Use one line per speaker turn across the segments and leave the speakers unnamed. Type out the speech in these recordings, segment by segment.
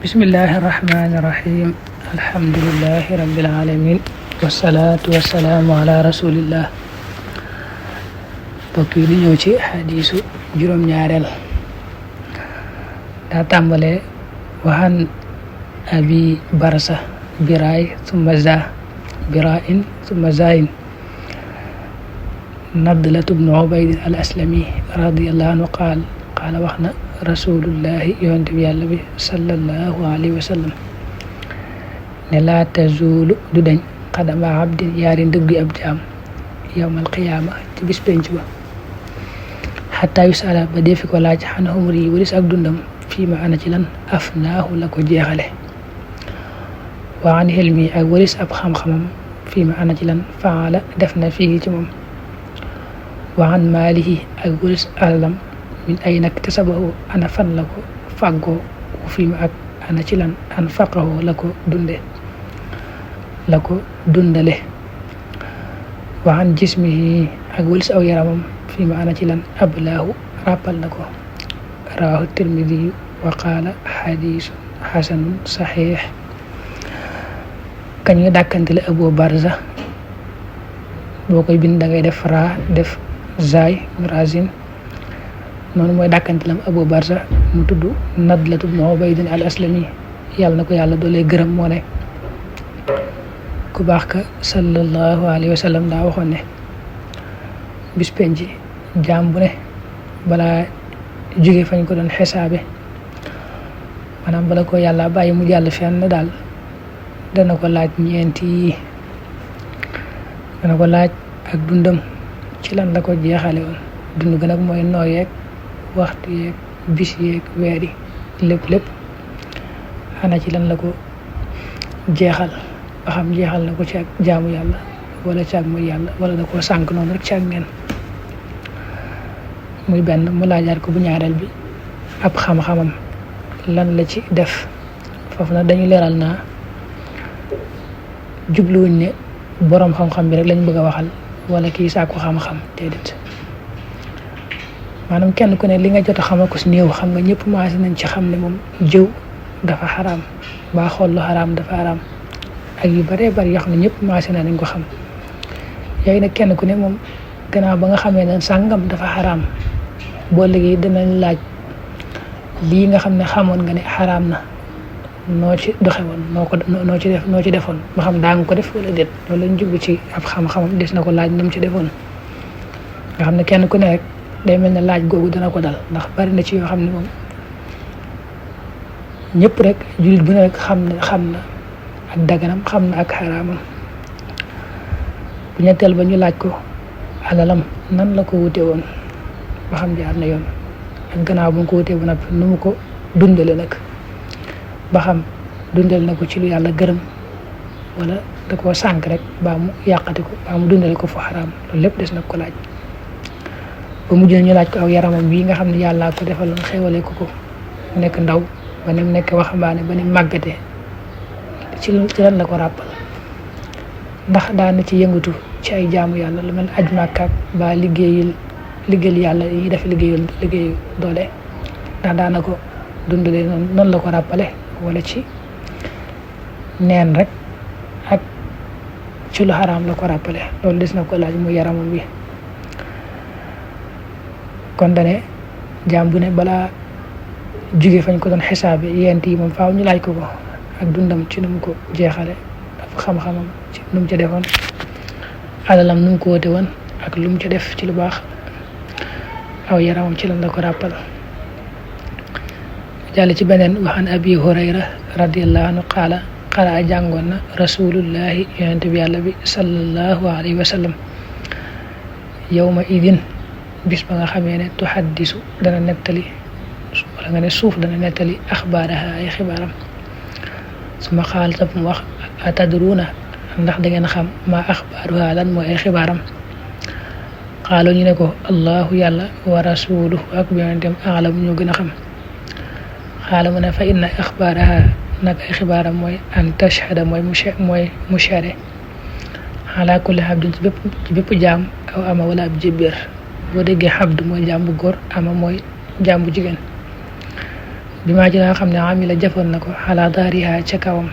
bismillahi irrahmani irrahim alhamdulilahi rabbil alamin wasalaatu wasalaamu ala rasulillah. mbokk yi di ñëw ci xadiisu juróom-ñaareel daa tàmbalee waxan abi barsa biraay summa za birain summa zayin nadlatu bnu ubaydin al aslami radiallahu anhu qaala wax na rasulullahi yonent bi yàlla bi sallallahu alayhi wa sallam ne laa tazuulu du dañ xadama abdin yaari ndëggi ab jaam yawmal qiyaama ci bis penc ba xataa yusala ba defi ko laaj xan umri yi walis ak dundam fii ma ana ci lan afnaahu la ko jeexale wa an hilmi ak walis ab xam-xamam fii ma ana ci lan faala def na fii ci moom wa an maalihi ak walis alalam min ay nag tasabahu ana fan la ko fàggoo fii ma ak ana ci lan an faqahu la ko dundale wa an jismihi ak walis aw yaramam fii ma ana ci lan ablaahu rappal na ko rawahu tirmidi wa qaala xadiisun xasanun saxiix. kañ nga dàkkantele Abu Barza boo koy bind da ngay def raa def zaay razin noonu mooy dàkkantelam Abu Barza mu tudd Nadlatu bnu Ubaydin al aslami yàlla na ko yàlla doolee gërëm moo ne ku baax ka sallallahu alayhi wa sallam daa waxoon ne bis penc jaam bu ne balaa jóge fañ ko doon xisaabe maanaam bala ko yàlla bàyyi mu jàll fenn daal dana ko laaj ñeenti yi dana ko laaj ak dundam ci lan la ko jeexale woon dund gën ak mooy nooyeeg waxtu yeeg bis yeeg weer yi lépp xanaa ci lan la ko jeexal ba xam jeexal na ko ci ak jaamu yàlla wala ci ak mooy yàlla wala da koo sànk noonu rek ci ak neen muy benn mu laajaat ko bu ñaareel bi ab xam-xamam lan la ci def foofu nag dañu leeral naa jubluwuñ ne boroom xam-xam bi rek lañ bëgg a waxal wala kii sàkku xam-xam déedéet maanaam kenn ku ne li nga jot a xamal ko si néew xam nga ñëpp maase nañ ci xam ne moom jëw dafa xaraam baa xool lu xaraam dafa xaraam ak yu baree bari yoo xam ne ñëpp maase nañ ko xam yooyu nag kenn ku ne moom gannaaw ba nga xamee ne sàngam dafa xaraam boo léegi dinañ laaj lii nga xam ne xamoon nga ne xaraam na noo ci doxe woon noo ci defoon ba xam daa nga ko def wala déet loolu lañ jublu ci ab xam-xamam des na ko laaj na mu ci defoon nga xam ne kenn ku ne rek day mel ne laaj googu dana ko dal ndax bari na ci yoo xam ne moom ñëpp rek jullit bu ne rek xam na ak daganam xam na ak xaraamam. bu ñetteel ba ñu laaj ko alalam nan la ko wute woon ba xam jaar na yoon ak gannaaw bu mu ko wutee ba nag nu mu ko dundale nag ba xam dundale na ko ci lu yàlla gërëm wala da koo sànk rek baa mu yàqati ko baa mu dundale ko fu xaraam loolu lépp des na ko laaj. ba mujj na ñu laaj ko aw yaramam bii nga xam ne yàllaa ko defaloon xéwale ko mu nekk ndaw ba ni mu nekk waxambaane ba ni màggatee ci lan la ko ràppal ndax daana ci yëngatu ci ay jaamu yàlla lu mel aj màkkaak ba liggéeyal yàlla yi def liggéeyu doole ndax daana ko dundale noonu la ko ràppale wala ci neen rek ak ci lu xaraam la ko ràppale loolu des na ko laaj mu yaramam bi. kon dane jaam bu ne balaa jóge fañ ko doon xisaabe yent yi moom faaw ñu laaj ko ak dundam ci nu mu ko jeexale ak xam-xamam ci nu mu ca defoon alalam nu mu ko woote woon ak lu mu ca def ci lu baax aw yaramam ci lan la ko ràppal. jàll ci beneen waxan abi hurayra radiallahu anhu qaala jàngoon na rasulullahi yonent bi yàlla bi sallallahu alayhi wa sallam yawma idin bis ba nga xamee ne tuhaddisu dana nettali wala nga ne suuf dana nettali axbaaraha ay xibaaram suma xaal tab mu wax atadruuna ndax da ngeen xam maa axbaaruha lan mooy ay xibaaram xaaloo ñu ne ko allahu yàlla wa rasuluhu ak yonentam aalam ñoo gën a xam xaala mu ne fa inna axbaaraha nag ay xibaaram mooy an tashhada mooy mushare ala kulli abdin ci bépp jaam aw ama wala ab jébbéer boo déggee xabdu mooy jaam bu góor ama mooy jaam bu jigéen bi maa ci nga xam ne amila jëfoon na ko xalaa daariha ca kawam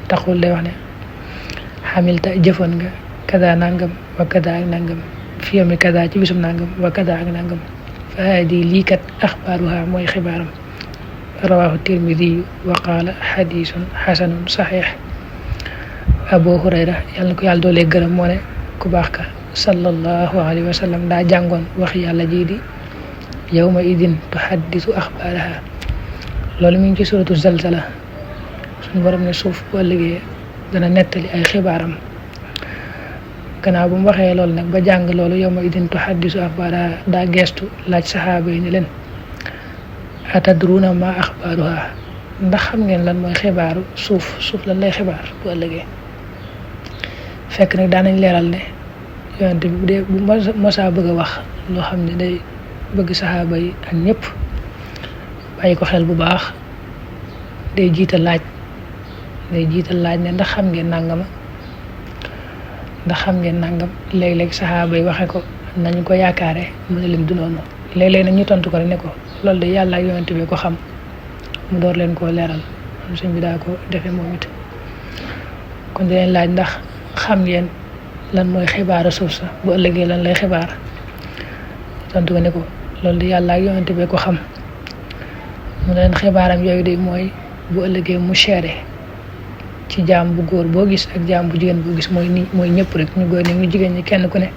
taxul lay wax ne xamilta jëfoon nga kada nangam wa kada ak nangam fi yawmi kada ci bisum nangam wa kada ak nangam fa haadi lii kat axbaaruha mooy xibaaram rawaahu tirmidi wa qaala xadisun xasanun saxiix abu hurayra yàlla na ko yàlla doolee gërëm moo ne ku baax ka sallallahu alayhi wa sallam daa jàngoon wax yàlla jii di yawma idin tuhaddisu axbaaraha loolu mi ngi ci suratu zalzala suñu borom ne suuf bu ëllëgee dana nettali ay xibaaram gannaaw bu mu waxee loolu nag ba jàng loolu yawma idin tuhaddisu axbaaraha daa geestu laaj saxaaba yi ni leen atadruuna ma axbaaruha ndax xam ngeen lan mooy xibaaru suuf lan lay xibaar bu ëllëgee fekk nag daanañ leeral ne yonente bi bu dee bu mosaa bëgg a wax loo xam ne day bëgg saxaaba yi ak ñëpp bàyyi ko xel bu baax day jiital laaj ne ndax xam ngeen nàngama ndax xam ngeen nàngam léeg-léeg saxaaba yi waxe ko nañu ko yaakaare mu ne leen du noonu léeg-léeg nag ñu tontu ko rek ne ko loolu de yàlla ak yonente bi ko xam mu door leen koo leeral sëñ bi daa ko defee moom it kon di leen laaj ndax xam ngeen lan mooy xibaaru suuf sa bu ëllëgee lan lay xibaar tontu ko ne ko loolu de yàlla ak yonente bi ko xam mu ne leen xibaaram yooyu de mooy bu ëllëgee mu seere ci jaam bu góor boo gis ak jaam bu jigéen boo gis mooy ñëpp rek ñu góor ñi ñu jigéen ñi kenn ku ne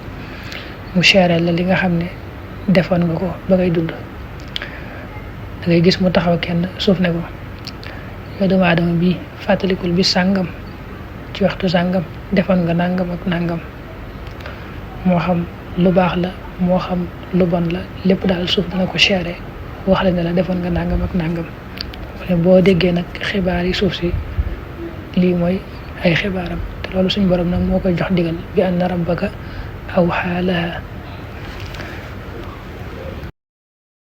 mu seere la li nga xam ne defoon nga ko ba ngay dund da ngay gis mu taxaw kenn suuf ne ko yow doomu aadama bii fàttalikul bi sàngam ci waxtu sàngam defoon nga nangam ak nangam moo xam lu baax la moo xam lu bon la lépp daal suuf dana ko seere wax la ne la defoon nga nangam ak nangam boo déggee nag xibaar yi suuf si lii mooy ay xibaaram te loolu suñu borom nag moo koy jox digal bi anna rabbaka awhaa lahaa